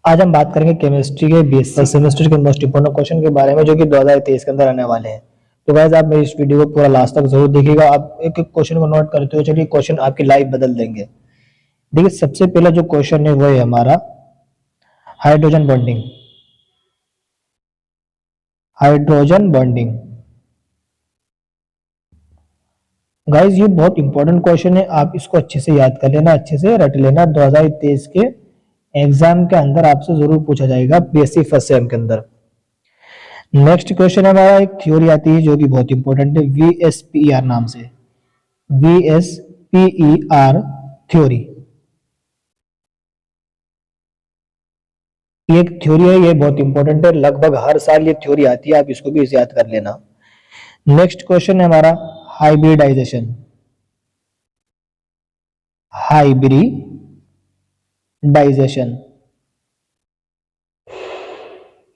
आज हम बात करेंगे केमिस्ट्री के बीएससी सेमेस्टर के मोस्ट इंपोर्टेंट क्वेश्चन के बारे में जो कि 2023 के अंदर आने वाले हैं। तो गाइस आप मेरी इस वीडियो को पूरा लास्ट तक जरूर देखिएगा। आप एक एक क्वेश्चन को नोट करते हुए चलिए, क्वेश्चन आपकी लाइफ बदल देंगे। देखिए, सबसे पहला जो क्वेश्चन है वो है हमारा hydrogen bonding. Hydrogen bonding guys ये बहुत इंपॉर्टेंट क्वेश्चन है, आप इसको अच्छे से याद कर लेना, अच्छे से रट लेना। 2023 के एग्जाम के अंदर आपसे जरूर पूछा जाएगा बीएससी फर्स्ट सेम के अंदर। नेक्स्ट क्वेश्चन हमारा एक थ्योरी आती है जो कि बहुत इंपॉर्टेंट है, VSPER नाम से। VSPER थ्योरी, ये एक थ्योरी है, ये बहुत इंपॉर्टेंट है, लगभग हर साल ये थ्योरी आती है, आप इसको भी याद कर लेना। नेक्स्ट क्वेश्चन है हमारा हाइब्रिडाइजेशन। हाइब्रिडाइजेशन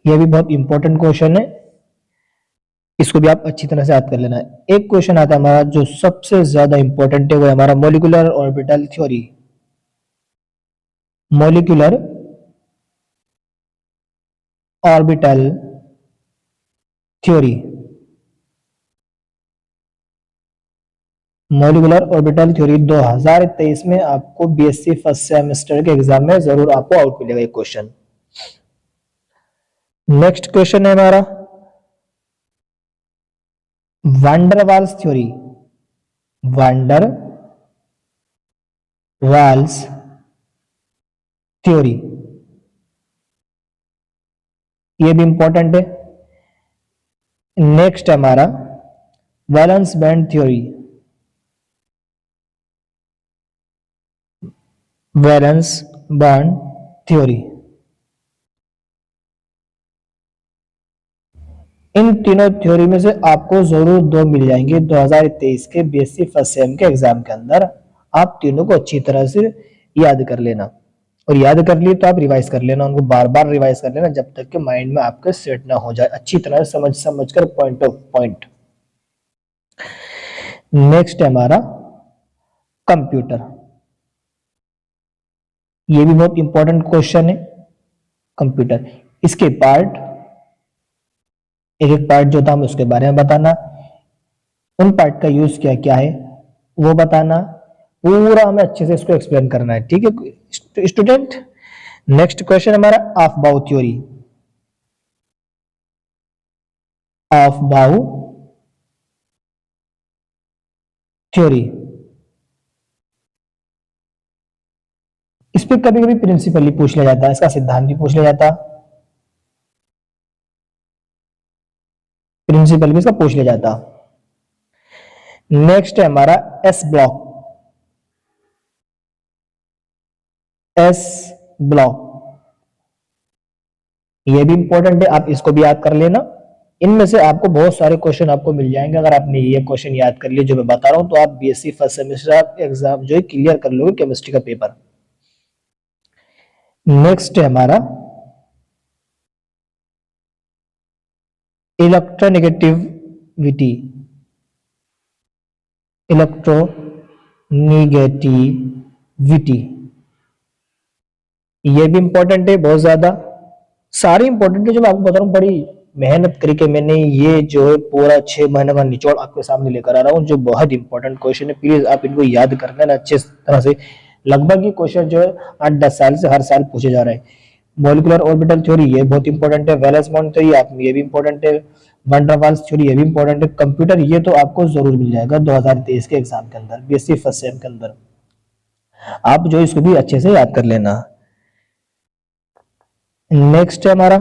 ये भी बहुत इंपॉर्टेंट क्वेश्चन है, इसको भी आप अच्छी तरह से याद कर लेना। एक क्वेश्चन आता है हमारा जो सबसे ज्यादा इंपॉर्टेंट है, वो है हमारा molecular orbital theory. Molecular orbital theory, molecular orbital theory 2023 में आपको बीएससी फर्स्ट सेमेस्टर के एग्जाम में जरूर आपको आउट मिलेगा ये क्वेश्चन। नेक्स्ट क्वेश्चन है हमारा Van Waals theory. Van Waals theory ये भी इंपॉर्टेंट है। नेक्स्ट है हमारा valence band theory. Valence band theory, इन तीनों थ्योरी में से आपको जरूर दो मिल जाएंगे 2023 के बीएससी फर्स्ट सेम के एग्जाम के अंदर। आप तीनों को अच्छी तरह से याद कर लेना, और याद कर लिए तो आप रिवाइज कर लेना, उनको बार बार रिवाइज कर लेना जब तक कि माइंड में आपके सेट ना हो जाए, अच्छी तरह से समझ कर पॉइंट ऑफ पॉइंट। नेक्स्ट है हमारा कंप्यूटर, ये भी बहुत इंपॉर्टेंट क्वेश्चन है। कंप्यूटर, इसके पार्ट, एक एक पार्ट जो था हम उसके बारे में बताना, उन पार्ट का यूज क्या क्या है वो बताना, पूरा हमें अच्छे से इसको एक्सप्लेन करना है, ठीक है स्टूडेंट। नेक्स्ट क्वेश्चन हमारा ऑफ बाउ थ्योरी। ऑफ बाउ थ्योरी, इस पे कभी कभी प्रिंसिपल पूछ लिया जाता है, इसका सिद्धांत भी पूछ लिया जाता, प्रिंसिपल भी इसका पूछ लिया जाता। नेक्स्ट है हमारा एस ब्लॉक। एस ब्लॉक ये भी इंपॉर्टेंट है, आप इसको भी याद कर लेना। इनमें से आपको बहुत सारे क्वेश्चन आपको मिल जाएंगे, अगर आपने ये क्वेश्चन याद कर लिए जो मैं बता रहा हूं तो आप बीएससी फर्स्ट सेमेस्टर एग्जाम जो है क्लियर कर लोगे केमिस्ट्री का पेपर। नेक्स्ट है हमारा इलेक्ट्रोनेगेटिविटी। इलेक्ट्रोनेगेटिविटी ये भी इंपॉर्टेंट है बहुत ज्यादा, सारी इंपॉर्टेंट है जो मैं आपको बता रहा हूँ। बड़ी मेहनत करके मैंने ये जो है पूरा 6 महीने का निचोड़ आपके सामने लेकर आ रहा हूँ, जो बहुत इंपॉर्टेंट क्वेश्चन है। प्लीज आप इनको याद कर लेना अच्छे तरह से, लगभग ये क्वेश्चन जो है 8-10 साल से हर साल पूछे जा रहे हैं। मॉलिक्यूलर ऑर्बिटल थ्योरी ये बहुत इंपॉर्टेंट है। वैलेंस बॉन्ड थ्योरी आप ये भी इंपॉर्टेंट है। वैन डर वाल्स थ्योरी ये भी इंपॉर्टेंट है। कंप्यूटर ये तो आपको जरूर मिल जाएगा 2023 के एग्जाम के अंदर, बीएससी फर्स्ट सेम के अंदर, आप जो इसको भी अच्छे से याद कर लेना। नेक्स्ट है हमारा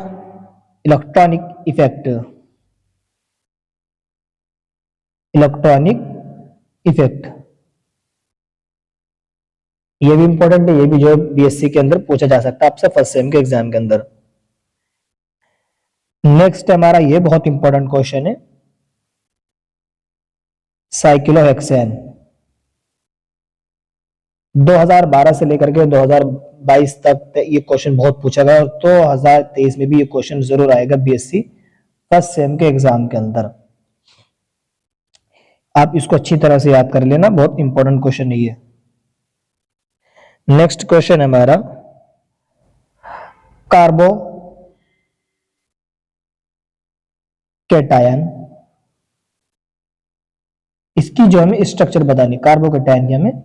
इलेक्ट्रॉनिक इफेक्ट। इलेक्ट्रॉनिक इफेक्ट ये भी इंपॉर्टेंट है, ये भी जो बीएससी के अंदर पूछा जा सकता है आपसे फर्स्ट सेम के एग्जाम के अंदर। नेक्स्ट हमारा ये बहुत इंपॉर्टेंट क्वेश्चन है साइक्लोहेक्सेन। 2012 से लेकर के 2022 तक ये क्वेश्चन बहुत पूछा गया, और 2023 में भी ये क्वेश्चन जरूर आएगा बीएससी फर्स्ट सेम के एग्जाम के अंदर। आप इसको अच्छी तरह से याद कर लेना, बहुत इंपॉर्टेंट क्वेश्चन है ये। नेक्स्ट क्वेश्चन है हमारा कार्बो कैटायन, इसकी जो हमें स्ट्रक्चर बतानी, कार्बोकैटायन की हमें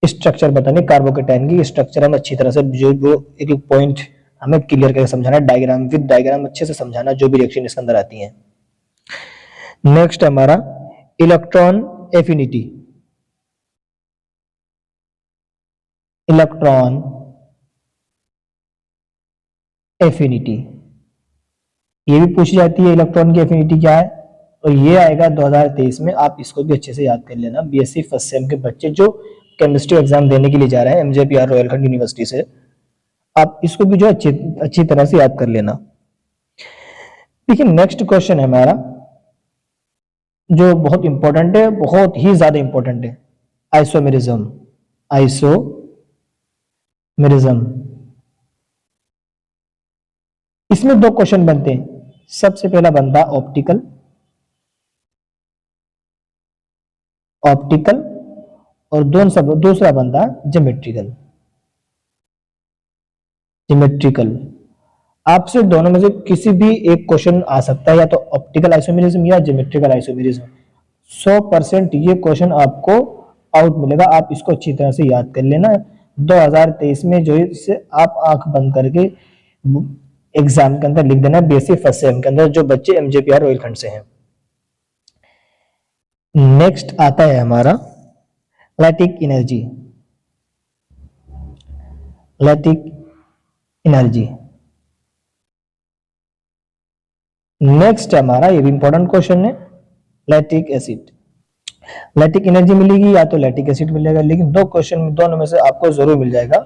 स्ट्रक्चर बतानी, कार्बोकैटायन की स्ट्रक्चर हम अच्छी तरह से जो एक एक पॉइंट हमें क्लियर करके समझाना, डायग्राम विद डायग्राम अच्छे से समझाना जो भी रिएक्शन इसके अंदर आती है। नेक्स्ट हमारा इलेक्ट्रॉन एफिनिटी, इलेक्ट्रॉन एफिनिटी ये भी पूछी जाती है, इलेक्ट्रॉन की एफिनिटी क्या है, और ये आएगा 2023 में। आप इसको भी अच्छे से याद कर लेना, बीएससी फर्स्ट सेम के बच्चे जो केमिस्ट्री एग्जाम देने के लिए जा रहे हैं एमजेपीआर रोहिलखंड यूनिवर्सिटी से, आप इसको भी जो अच्छी तरह से याद कर लेना। देखिए नेक्स्ट क्वेश्चन है हमारा जो बहुत इंपॉर्टेंट है, बहुत ही ज्यादा इंपॉर्टेंट है, आइसोमेरिज्म, आइसोमेरिज्म। इसमें दो क्वेश्चन बनते हैं, सबसे पहला बनता ऑप्टिकल, ऑप्टिकल और दूसरा बनता ज्योमेट्रिकल, ज्योमेट्रिकल। आपसे दोनों में से किसी भी एक क्वेश्चन आ सकता है, या तो ऑप्टिकल आइसोमेरिज्म या ज्योमेट्रिकल आइसोमेरिज्म। 100% ये क्वेश्चन आपको आउट मिलेगा, आप इसको अच्छी तरह से याद कर लेना। 2023 में जो इससे आप आंख बंद करके एग्जाम के अंदर लिख देना, बीएससी फर्स्ट सेम के अंदर जो बच्चे एमजेपीआर रोहिलखंड से हैं। नेक्स्ट आता है हमारा lattice energy, lattice energy. Next हमारा ये भी इंपॉर्टेंट क्वेश्चन है, लैटिक एसिड। लैटिक एनर्जी मिलेगी या तो लैटिक एसिड मिलेगा, लेकिन दो क्वेश्चन में दोनों में से आपको जरूर मिल जाएगा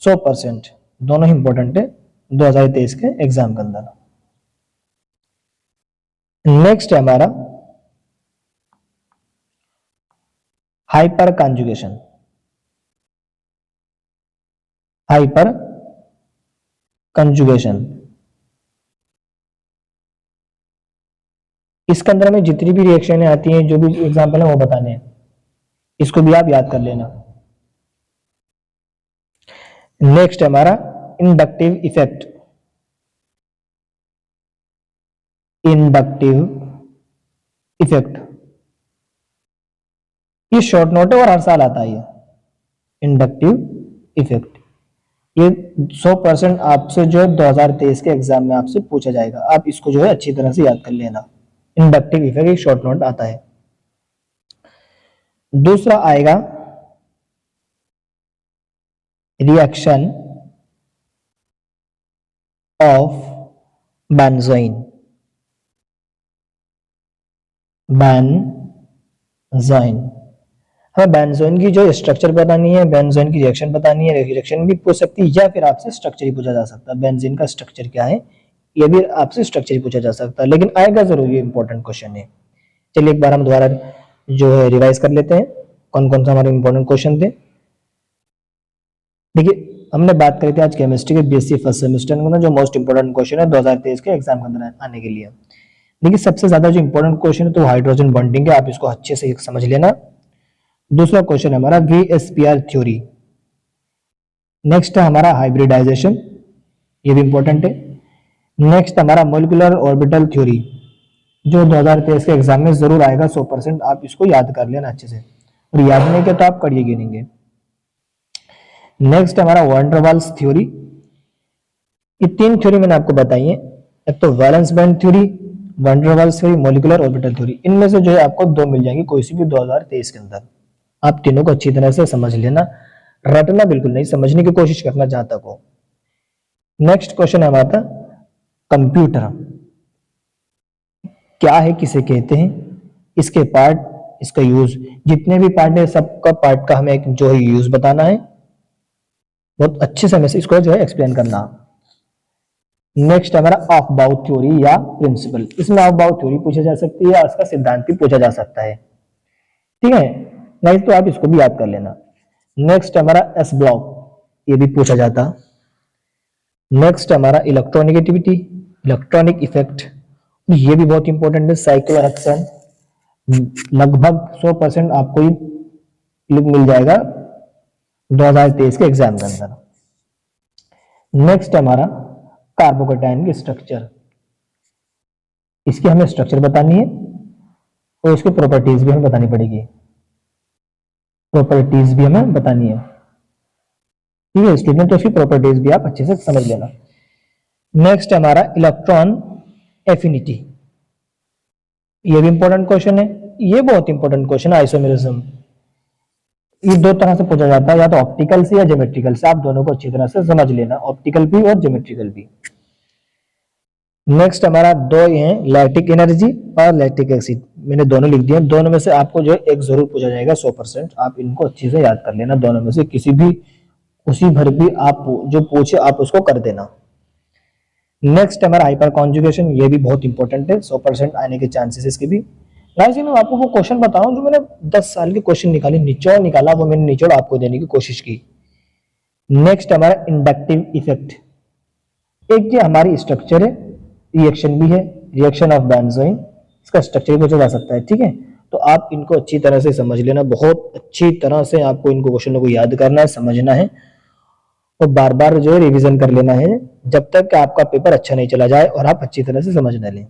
100%, दोनों ही इंपॉर्टेंट है 2023 के एग्जाम के अंदर। नेक्स्ट है हमारा हाइपर कॉन्जुगेशन, हाइपर कंजुगेशन। इसके अंदर में जितनी भी रिएक्शन आती हैं, जो भी एग्जाम्पल है वो बताने हैं, इसको भी आप याद कर लेना। नेक्स्ट है हमारा इंडक्टिव इफेक्ट, इंडक्टिव इफेक्ट। ये शॉर्ट नोट है और हर साल आता है ये इंडक्टिव इफेक्ट। ये 100% आपसे जो है 2023 के एग्जाम में आपसे पूछा जाएगा, आप इसको जो है अच्छी तरह से याद कर लेना। इंडक्टिव इफेक्ट एक शॉर्ट नोट आता है। दूसरा आएगा रिएक्शन ऑफ बेंजोइन, बेंजोइन। हमें बेंजोइन की जो स्ट्रक्चर बतानी है, बेंजोइन की रिएक्शन बतानी है, रिएक्शन भी पूछ सकती है या फिर आपसे स्ट्रक्चर ही पूछा जा सकता है, बेंजीन का स्ट्रक्चर क्या है, ये भी आपसे स्ट्रक्चर ही पूछा जा सकता है, लेकिन आएगा जरूर, ये इंपॉर्टेंट क्वेश्चन है। चलिए एक बार हम दोबारा जो है रिवाइज कर लेते हैं कौन कौन सा हमारे इंपॉर्टेंट क्वेश्चन थे। देखिए हमने बात करी थी आज केमिस्ट्री के बीएससी फर्स्ट सेमेस्टर के अंदर जो मोस्ट इंपोर्टेंट क्वेश्चन है 2023 के एग्जाम के अंदर आने के लिए। देखिए सबसे ज्यादा जो इंपॉर्टेंट क्वेश्चन है तो हाइड्रोजन बॉन्डिंग है, आप इसको अच्छे से समझ लेना। दूसरा क्वेश्चन है हमारा वीएसपीआर थ्योरी। नेक्स्ट है हमारा हाइब्रिडाइजेशन, ये भी इंपॉर्टेंट है। नेक्स्ट हमारा मोलिकुलर ऑर्बिटल थ्योरी जो 2023 के एग्जाम में जरूर आएगा 100%, आप इसको याद कर लेना अच्छे से, और याद नहीं किया तो आप करिए गिनेंगे। नेक्स्ट हमारा वैन डर वाल्स थ्योरी। ये तीन थ्योरी मैंने आपको बताई है, एक तो valence band theory, van der Waals theory, molecular orbital theory. इनमें से जो है आपको दो मिल जाएंगी कोई सी भी 2023 के अंदर। आप तीनों को अच्छी तरह से समझ लेना, रटना बिल्कुल नहीं, समझने की कोशिश करना जहां तक हो। नेक्स्ट क्वेश्चन है हमारा कंप्यूटर क्या है, किसे कहते हैं, इसके पार्ट, इसका यूज, जितने भी पार्ट है सबका पार्ट का हमें एक जो है यूज बताना है, बहुत अच्छे से हमें इसको जो है एक्सप्लेन करना। नेक्स्ट हमारा ऑफ बाउ थ्योरी या प्रिंसिपल, इसमें ऑफ बाउ थ्योरी पूछा जा सकती है, उसका सिद्धांत भी पूछा जा सकता है, ठीक है नहीं तो आप इसको भी याद कर लेना। नेक्स्ट हमारा एस ब्लॉक, ये भी पूछा जाता। नेक्स्ट हमारा इलेक्ट्रोनेगेटिविटी, इलेक्ट्रॉनिक इफेक्ट, ये भी बहुत इंपॉर्टेंट है। साइक्लोहेक्सेन लगभग 100% आपको ही मिल जाएगा 2023 के एग्जाम के अंदर। नेक्स्ट हमारा कार्बोकेटाइन की स्ट्रक्चर, इसकी हमें स्ट्रक्चर बतानी है और इसकी प्रॉपर्टीज भी हमें बतानी पड़ेगी, प्रॉपर्टीज भी हमें बतानी है। ठीक है स्टूडेंट, तो इसकी प्रॉपर्टीज भी आप अच्छे से समझ लेना। नेक्स्ट हमारा इलेक्ट्रॉन एफिनिटी, ये भी इंपॉर्टेंट क्वेश्चन है, ये बहुत इंपॉर्टेंट क्वेश्चन है। आइसोमेरिज्म ये दो तरह से पूछा जाता है, या तो ऑप्टिकल से या ज्योमेट्रिकल से, आप दोनों को अच्छी तरह से समझ लेना, ऑप्टिकल भी और ज्योमेट्रिकल भी। नेक्स्ट हमारा दो ये हैं, लैक्टिक एनर्जी और लैक्टिक एसिड, मैंने दोनों लिख दिए, दोनों में से आपको जो है एक जरूर पूछा जाएगा 100%, आप इनको अच्छे से याद कर लेना, दोनों में से किसी भी उसी भर भी आप जो पूछे आप उसको कर देना। नेक्स्ट हमारा हाइपर कॉन्जुगेशन, ये भी बहुत इंपॉर्टेंट है, 100% आने के चांसेस इसके भी। गाइस मैं आपको वो क्वेश्चन बता रहा हूँ जो मैंने 10 साल के क्वेश्चन निकाले, निचोड़ निकाला, वो मैंने निचोड़ आपको देने की कोशिश की। नेक्स्ट हमारा इंडक्टिव इफेक्ट, एक जो हमारी स्ट्रक्चर है, रिएक्शन भी है, रिएक्शन ऑफ बेंजोइन, इसका स्ट्रक्चर भी पूछा जा सकता है। ठीक है, तो आप इनको अच्छी तरह से समझ लेना, बहुत अच्छी तरह से आपको इनको क्वेश्चनों को याद करना है, समझना है और बार बार जो है रिवीजन कर लेना है, जब तक कि आपका पेपर अच्छा नहीं चला जाए और आप अच्छी तरह से समझ न लें।